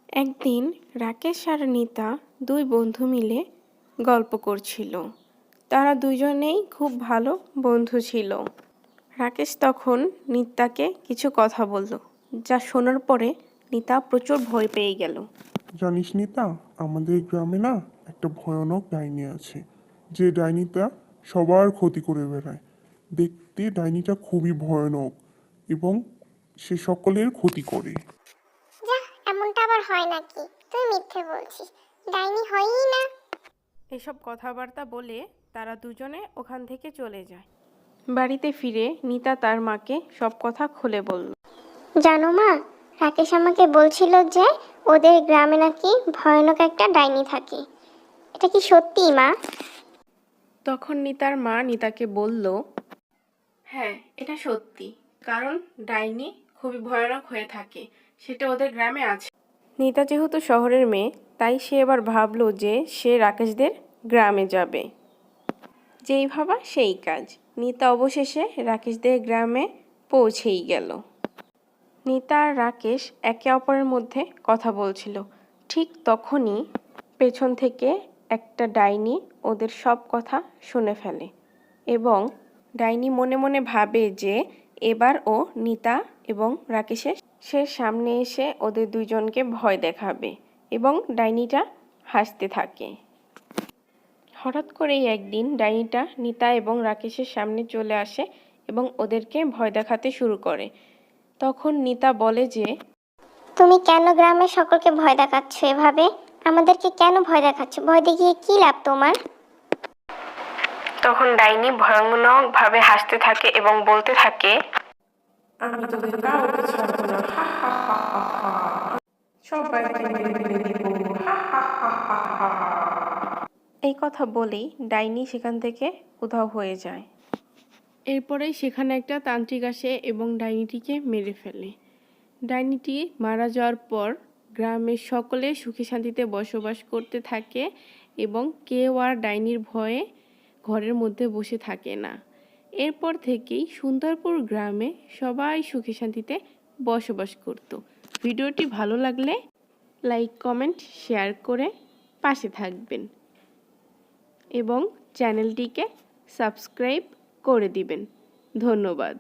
একদিন রাকেশ আর নিতা দুই বন্ধু মিলে গল্প করছিল। তারা দুজনেই খুব ভালো বন্ধু ছিল। রাকেশ তখন নিতাকে কিছু কথা বলল, যা শোনার পরে নিতা প্রচুর ভয় পেয়ে গেল। জানিস নিতা, আমাদের গ্রামে না একটা ভয়ানক ডাইনি আছে, যে ডাইনিটা সবার ক্ষতি করে বেড়ায়। দেখতে ডাইনিটা খুবই ভয়ানক এবং সে সকলের ক্ষতি করে। যা, এমনটা আবার হয় নাকি? তুই মিথ্যে বলছিস, ডাইনি হয়ই না। এসব কথাবার্তা বলে তারা দুজনে ওখান থেকে চলে যায়। বাড়িতে ফিরে নিতা তার মাকে সব কথা খুলে বলল। জানো মা, রাকেশ আমাকে বলছিল যে ওদের গ্রামে নাকি ভয়ানক একটা ডাইনি থাকে। এটা কি সত্যি মা? তখন নিতার মা নিতাকে বলল, হ্যাঁ, এটা সত্যি, কারণ ডাইনি খুবই ভয়ানক হয়ে থাকে, সেটা ওদের গ্রামে আছে। নিতা যেহেতু শহরের মেয়ে, তাই সে এবার ভাবলো যে সে রাকেশদের গ্রামে যাবে। যেই ভাবা সেই কাজ। নিতা অবশেষে রাকেশদের গ্রামে পৌঁছেই গেল। নিতা আর রাকেশ একে অপরের মধ্যে কথা বলছিল। ঠিক তখনই পেছন থেকে একটা ডাইনি ওদের সব কথা শুনে ফেলে এবং ডাইনি মনে মনে ভাবে যে এবার ও নিতা এবং রাকেশের সামনে এসে ওদের দুজনকে ভয় দেখাবে এবং ডাইনিটা হাসতে থাকে। হঠাৎ করেই একদিন ডাইনিটা নিতা এবং রাকেশের সামনে চলে আসে এবং ওদেরকে ভয় দেখাতে শুরু করে। তখন নিতা বলে যে, তুমি কেন গ্রামের সকলকে ভয় দেখাচ্ছ এভাবে? আমাদেরকে কেন ভয় দেখাচ্ছ? ভয় দেখিয়ে কি লাভ তোমার? তখন ডাইনি ভয়ানকভাবে হাসতে থাকে এবং বলতে থাকে, আমি তোদের কাউকে ছাড়বো না, হা হা হা হা হা, সবাইকে মেরে ফেলে দিব, হা হা হা হা হা। এই কথা বলেই ডাইনি সেখান থেকে উধাও হয়ে যায়। এরপরেই সেখানে একটা তান্ত্রিক আসে এবং ডাইনিটিকে মেরে ফেলে। ডাইনিটি মারা যাওয়ার পর গ্রামের সকলে সুখে শান্তিতে বসবাস করতে থাকে এবং কেউ আর ডাইনির ভয়ে ঘরের মধ্যে বসে থাকে না। এরপর থেকেই সুন্দরপুর গ্রামে সবাই সুখে শান্তিতে বসবাস করত। ভিডিওটি ভালো লাগলে লাইক, কমেন্ট, শেয়ার করে পাশে থাকবেন এবং চ্যানেলটিকে সাবস্ক্রাইব করে দিবেন। ধন্যবাদ।